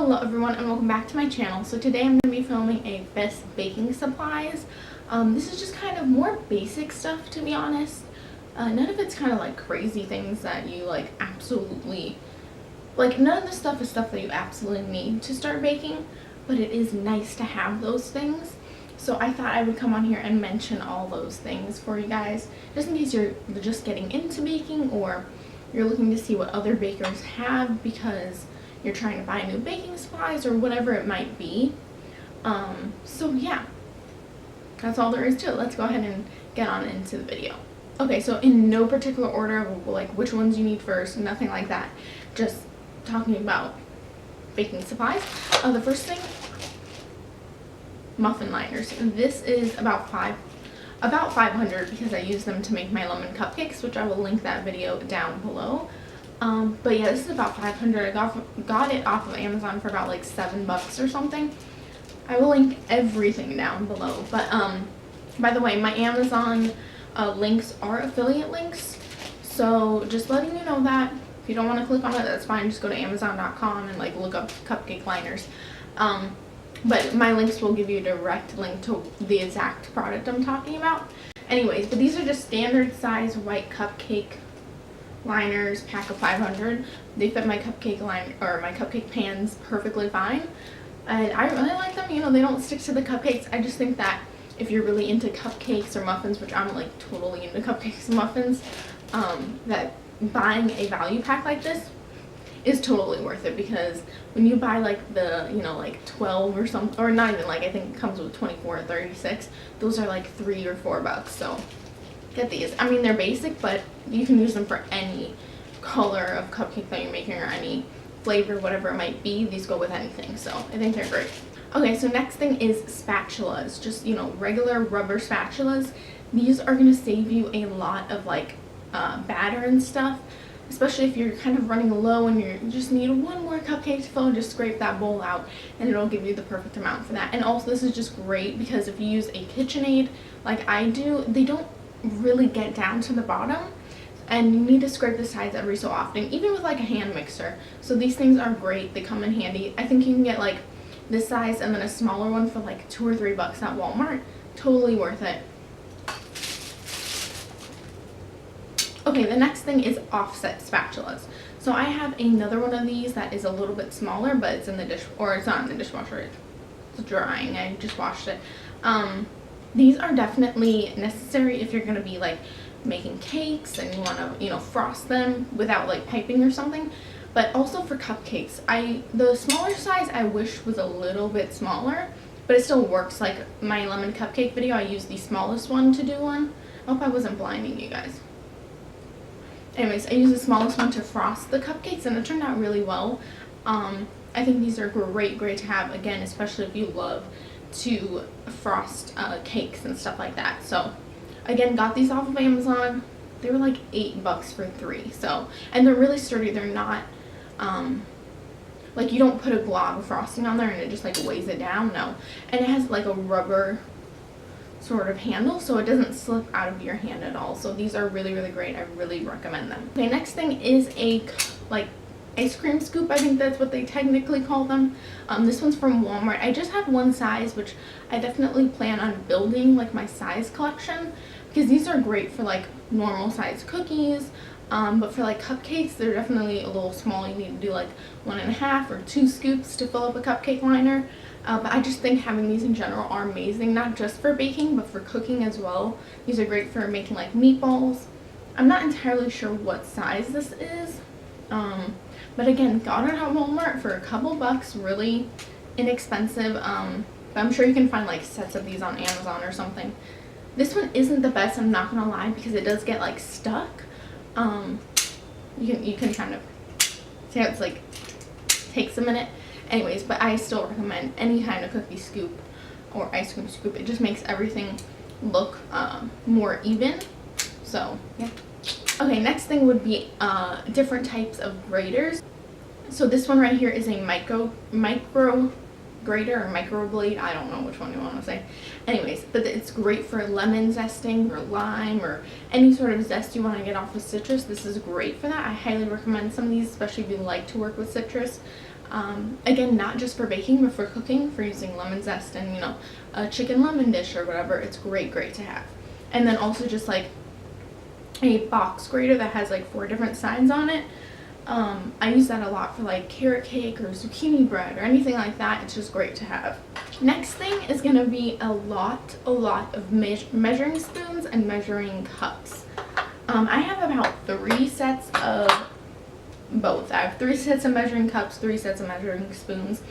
Hello everyone and welcome back to my channel. So today I'm going to be filming a best baking supplies. This is just kind of more basic stuff, to be honest. None of it's kind of like crazy things that you like absolutely, like none of the stuff is stuff that you absolutely need to start baking, but it is nice to have those things. So I thought I would come on here and mention all those things for you guys, just in case you're just getting into baking or you're looking to see what other bakers have because you're trying to buy new baking supplies or whatever it might be. So yeah, that's all there is to it. Let's go ahead and get on into the video. Okay, so in no particular order of like which ones you need first, nothing like that. Just talking about baking supplies. The first thing, muffin liners. This is about 500 because I use them to make my lemon cupcakes, which I will link that video down below. But yeah, this is about 500. I got it off of Amazon for about like $7 or something. I will link everything down below. But by the way, my Amazon links are affiliate links, so just letting you know that. If you don't want to click on it, that's fine. Just go to Amazon.com and like look up Cupcake Liners. But my links will give you a direct link to the exact product I'm talking about. Anyways, but these are just standard size white cupcake liners, pack of 500. They fit my cupcake line or my cupcake pans perfectly fine, and I really like them. You know, they don't stick to the cupcakes. I just think that if you're really into cupcakes or muffins, which I'm like totally into cupcakes and muffins, that buying a value pack like this is totally worth it, because when you buy like the, you know, like 12 or something, or not even, like I think it comes with 24 or 36, those are like $3 or $4. So get these. I mean, they're basic, but you can use them for any color of cupcake that you're making or any flavor, whatever it might be. These go with anything, so I think they're great. Okay, so next thing is spatulas. Just, you know, regular rubber spatulas. These are going to save you a lot of like batter and stuff, especially if you're kind of running low and you just need one more cupcake to fill, and just scrape that bowl out and it'll give you the perfect amount for that. And also this is just great because if you use a KitchenAid like I do, they don't really get down to the bottom, and you need to scrape the sides every so often, even with like a hand mixer. So these things are great. They come in handy. I think you can get like this size and then a smaller one for like $2 or $3 at Walmart. Totally worth it. Okay, the next thing is offset spatulas. So I have another one of these that is a little bit smaller, but it's in the it's not in the dishwasher, it's drying. I just washed it. These are definitely necessary if you're going to be like making cakes and you want to, you know, frost them without like piping or something. But also for cupcakes, the smaller size I wish was a little bit smaller, but it still works. Like my lemon cupcake video, I used the smallest one to do one. I hope I wasn't blinding you guys. Anyways, I used the smallest one to frost the cupcakes and it turned out really well. I think these are great to have, again, especially if you love to frost cakes and stuff like that. So again, got these off of Amazon. They were like $8 for 3. So, and they're really sturdy. They're not like, you don't put a glob of frosting on there and it just like weighs it down. No. And it has like a rubber sort of handle, so it doesn't slip out of your hand at all. So these are really great. I really recommend them. Okay, next thing is a like ice cream scoop. I think that's what they technically call them. This one's from Walmart. I just have one size, which I definitely plan on building like my size collection, because these are great for like normal size cookies, but for like cupcakes they're definitely a little small. You need to do like 1.5 or 2 scoops to fill up a cupcake liner. But I just think having these in general are amazing, not just for baking but for cooking as well. These are great for making like meatballs. I'm not entirely sure what size this is, but again, got it at Walmart for a couple bucks, really inexpensive. But I'm sure you can find like sets of these on Amazon or something. This one isn't the best, I'm not gonna lie, because it does get like stuck. You can kind of see how it's like takes a minute. Anyways, but I still recommend any kind of cookie scoop or ice cream scoop. It just makes everything look more even. So yeah. Okay, next thing would be different types of graters. So this one right here is a micro grater or microblade. I don't know which one you want to say. Anyways, but it's great for lemon zesting or lime or any sort of zest you want to get off of citrus. This is great for that. I highly recommend some of these, especially if you like to work with citrus. Again, not just for baking, but for cooking, for using lemon zest and, you know, a chicken lemon dish or whatever. It's great to have. And then also just like a box grater that has like 4 different sides on it. I use that a lot for like carrot cake or zucchini bread or anything like that. It's just great to have. Next thing is going to be a lot of measuring spoons and measuring cups. I have about 3 sets of both. I have 3 sets of measuring cups, 3 sets of measuring spoons.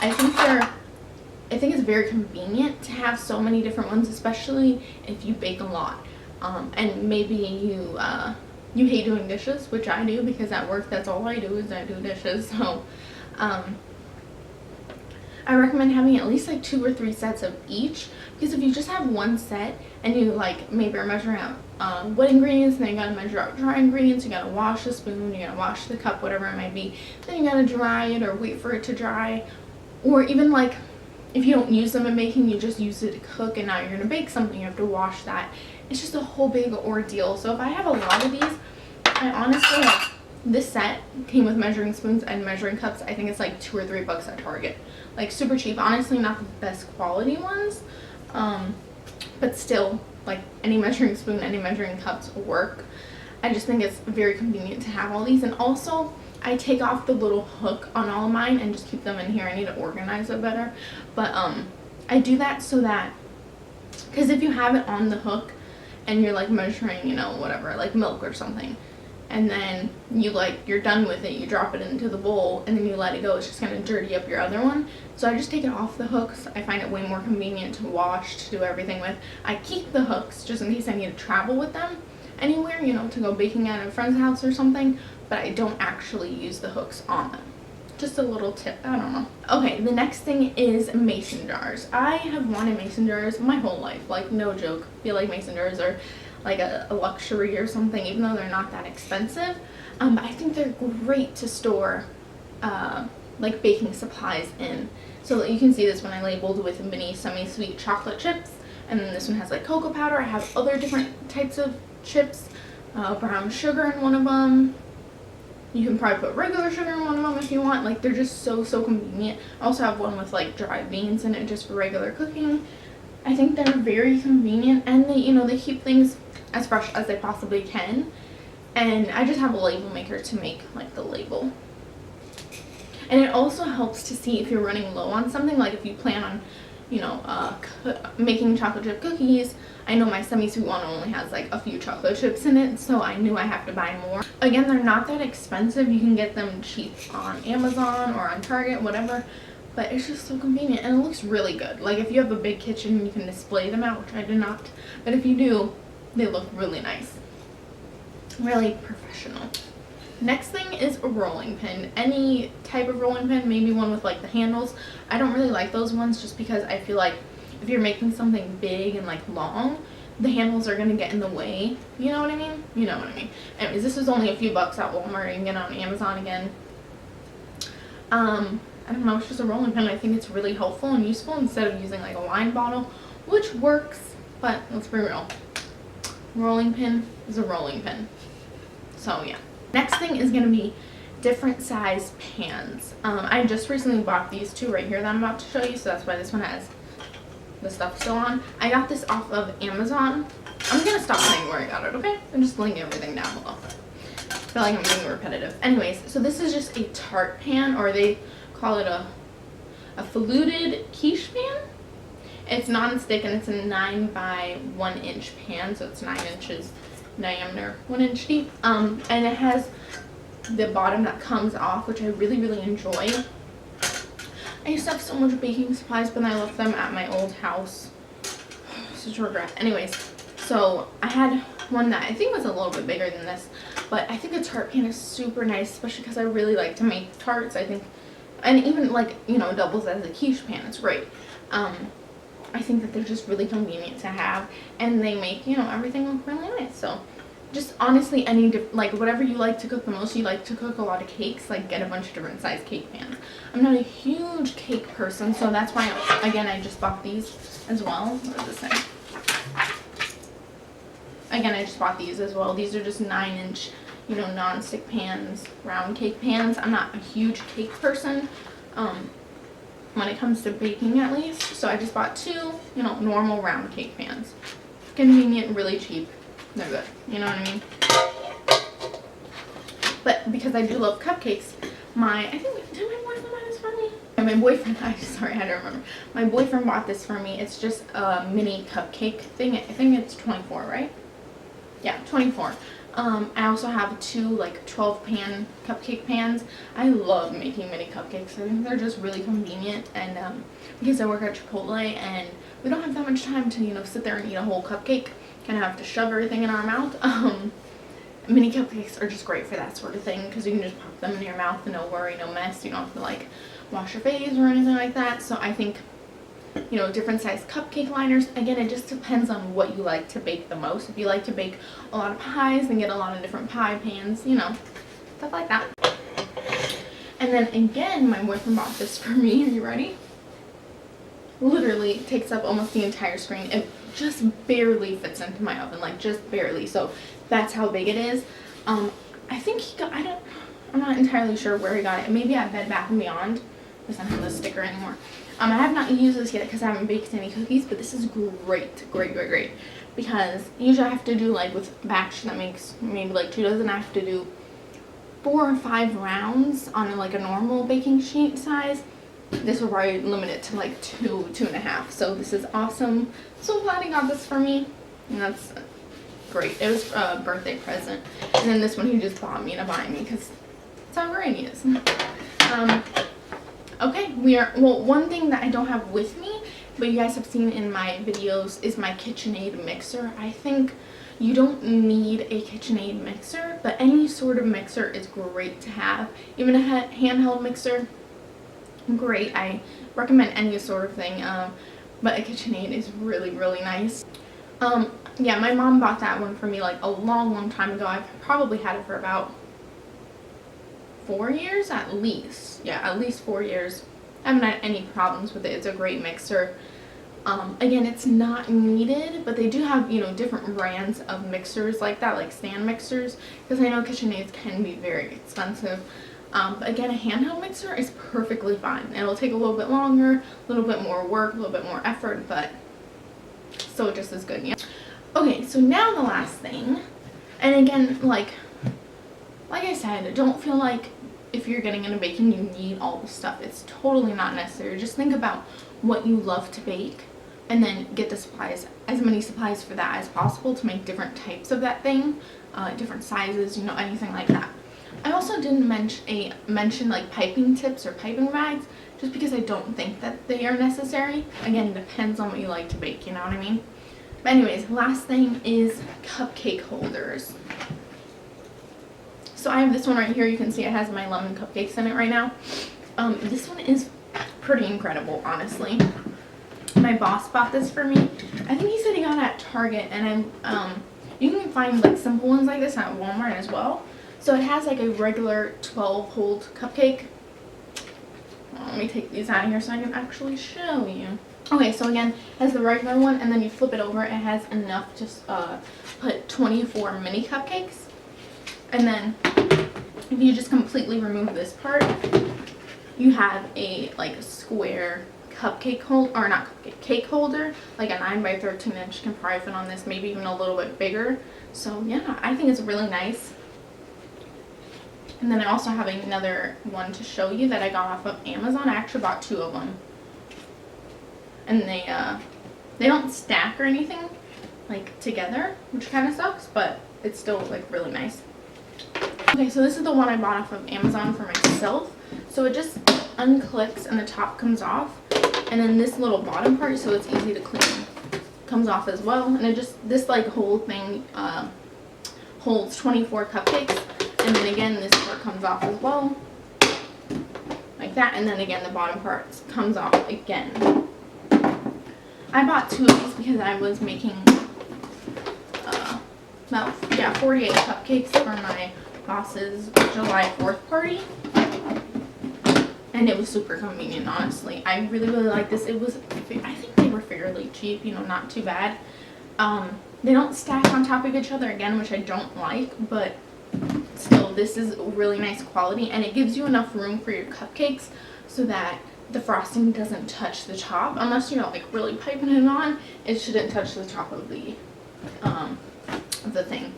I think it's very convenient to have so many different ones, especially if you bake a lot. And maybe you hate doing dishes, which I do, because at work that's all I do is I do dishes. So I recommend having at least like 2 or 3 sets of each, because if you just have one set and you like maybe are measuring out wet ingredients, then you gotta measure out dry ingredients, you gotta wash the spoon, you gotta wash the cup, whatever it might be, then you gotta dry it or wait for it to dry, or even like if you don't use them in baking, you just use it to cook, and now you're gonna bake something, you have to wash that. It's just a whole big ordeal. So if I have a lot of these, I honestly, like, this set came with measuring spoons and measuring cups. I think it's like $2 or $3 at Target. Like super cheap. Honestly, not the best quality ones, but still, like any measuring spoon, any measuring cups work. I just think it's very convenient to have all these. And also, I take off the little hook on all of mine and just keep them in here. I need to organize it better. But I do that so that, because if you have it on the hook and you're like measuring, you know, whatever, like milk or something, and then you're done with it, you drop it into the bowl and then you let it go, it's just gonna dirty up your other one. So I just take it off the hooks. I find it way more convenient to wash, to do everything with. I keep the hooks just in case I need to travel with them anywhere, you know, to go baking at a friend's house or something, but I don't actually use the hooks on them. Just a little tip, I don't know. Okay, the next thing is mason jars. I have wanted mason jars my whole life, like no joke. I feel like mason jars are like a luxury or something, even though they're not that expensive. But I think they're great to store like baking supplies in. So you can see this one I labeled with mini semi-sweet chocolate chips, and then this one has like cocoa powder. I have other different types of chips, brown sugar in one of them. You can probably put regular sugar in one of them if you want. Like, they're just so convenient. I also have one with like dried beans in it just for regular cooking. I think they're very convenient, and they, you know, they keep things as fresh as they possibly can. And I just have a label maker to make like the label. And it also helps to see if you're running low on something. Like if you plan on, you know, making chocolate chip cookies. I know my semi-sweet one only has like a few chocolate chips in it, so I knew I have to buy more. Again, they're not that expensive. You can get them cheap on Amazon or on Target, whatever. But it's just so convenient, and it looks really good. Like if you have a big kitchen, you can display them out, which I do not. But if you do, they look really nice. Really professional. Next thing is a rolling pin. Any type of rolling pin, maybe one with like the handles. I don't really like those ones just because I feel like if you're making something big and like long, the handles are going to get in the way. You know what I mean? You know what I mean. Anyways, this was only a few bucks at Walmart. You can get it on Amazon again. I don't know, it's just a rolling pin. I think it's really helpful and useful instead of using like a wine bottle, which works, but let's be real. Rolling pin is a rolling pin. So yeah. Next thing is going to be different size pans. I just recently bought these 2 right here that I'm about to show you, so that's why this one has the stuff still on. I got this off of Amazon. I'm going to stop saying where I got it, okay? I'm just linking everything down below. I feel like I'm being repetitive. Anyways, so this is just a tart pan, or they call it a fluted quiche pan. It's non-stick, and it's a 9 by 1 inch pan, so it's 9 inches diameter, 1 inch deep. And it has the bottom that comes off, which I really enjoy. I used to have so much baking supplies, but I left them at my old house. Such a regret. Anyways, so I had one that I think was a little bit bigger than this, but I think a tart pan is super nice, especially because I really like to make tarts. I think, and even like, you know, doubles as a quiche pan. It's great. I think that they're just really convenient to have, and they make, you know, everything look really nice. So just honestly, like whatever you like to cook the most. You like to cook a lot of cakes, like get a bunch of different size cake pans. I'm not a huge cake person, so that's why, again, I just bought these as well. What does this say? Again, I just bought these as well. These are just 9 inch you know, non-stick pans, round cake pans. I'm not a huge cake person when it comes to baking, at least. So I just bought 2, you know, normal round cake pans. Convenient, really cheap. They're good. You know what I mean? But because I do love cupcakes, did my boyfriend buy this for me? And my boyfriend, sorry, I had to remember. My boyfriend bought this for me. It's just a mini cupcake thing. I think it's 24, right? Yeah, 24. I also have 2 like 12 pan cupcake pans. I love making mini cupcakes. I think they're just really convenient, and because I work at Chipotle and we don't have that much time to, you know, sit there and eat a whole cupcake. Kind of have to shove everything in our mouth. Mini cupcakes are just great for that sort of thing because you can just pop them in your mouth and no worry, no mess. You don't have to like wash your face or anything like that. So I think, you know, different size cupcake liners. Again, it just depends on what you like to bake the most. If you like to bake a lot of pies, then get a lot of different pie pans, you know, stuff like that. And then again, my boyfriend bought this for me. Are you ready? Literally takes up almost the entire screen. It just barely fits into my oven, like just barely. So that's how big it is. I think he got, I'm not entirely sure where he got it. Maybe at Bed Bath & Beyond. Doesn't have the sticker anymore. I have not used this yet because I haven't baked any cookies, but this is great, because usually I have to do, like with batch that makes maybe like 2 dozen, I have to do 4 or 5 rounds on like a normal baking sheet size. This will probably limit it to like 2, 2.5. So this is awesome. So glad he got this for me, and that's great. It was a birthday present, and then this one he just bought me to buy me because that's how great he is. Okay, well, one thing that I don't have with me, but you guys have seen in my videos, is my KitchenAid mixer. I think you don't need a KitchenAid mixer, but any sort of mixer is great to have. Even a handheld mixer, great. I recommend any sort of thing, but a KitchenAid is really nice. Yeah, my mom bought that one for me like a long time ago. I've probably had it for about 4 years at least. Yeah, at least 4 years. I haven't had any problems with it. It's a great mixer. Again, it's not needed, but they do have, you know, different brands of mixers like that, like stand mixers, because I know KitchenAids can be very expensive. But again, a handheld mixer is perfectly fine. It'll take a little bit longer, a little bit more work, a little bit more effort, but still just as good. Yeah. Okay, so now the last thing, and again, like I said, don't feel like if you're getting into baking you need all the stuff. It's totally not necessary. Just think about what you love to bake and then get the supplies, as many supplies for that as possible to make different types of that thing, different sizes, you know, anything like that. I also didn't mention like piping tips or piping bags, just because I don't think that they are necessary. Again, it depends on what you like to bake, you know what I mean? But anyways, last thing is cupcake holders. So I have this one right here. You can see it has my lemon cupcakes in it right now. This one is pretty incredible, honestly. My boss bought this for me. I think he said he got it at Target, and you can find like simple ones like this at Walmart as well. So it has like a regular 12-hold cupcake. Let me take these out of here so I can actually show you. Okay, so again, it has the regular one, and then you flip it over. It has enough to put 24 mini cupcakes. And then if you just completely remove this part, you have a like square cupcake holder, or not cupcake, cake holder, like a 9 by 13 inch can probably fit on this, maybe even a little bit bigger. So yeah, I think it's really nice. And then I also have another one to show you that I got off of Amazon. I actually bought 2 of them, and they don't stack or anything like together, which kind of sucks, but it's still like really nice. Okay, so this is the one I bought off of Amazon for myself. So it just unclips and the top comes off, and then this little bottom part, so it's easy to clean, comes off as well. And it just, this like whole thing holds 24 cupcakes, and then again this part comes off as well, like that, and then again the bottom part comes off again. I bought 2 of these because I was making about 48 cupcakes for my boss's July 4th party, and it was super convenient, honestly. I really like this. It was, I think they were fairly cheap, you know, not too bad. They don't stack on top of each other again, which I don't like, but this is really nice quality, and it gives you enough room for your cupcakes so that the frosting doesn't touch the top. Unless you're like really piping it on, it shouldn't touch the top of the thing.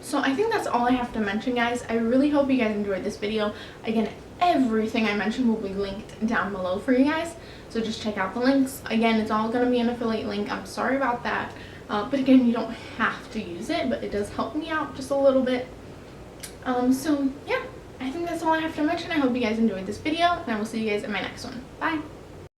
So I think that's all I have to mention, guys. I really hope you guys enjoyed this video. Again, everything I mentioned will be linked down below for you guys, so just check out the links. Again, it's all going to be an affiliate link. I'm sorry about that, but again, you don't have to use it, but it does help me out just a little bit. So yeah, I think that's all I have to mention. I hope you guys enjoyed this video, and I will see you guys in my next one. Bye!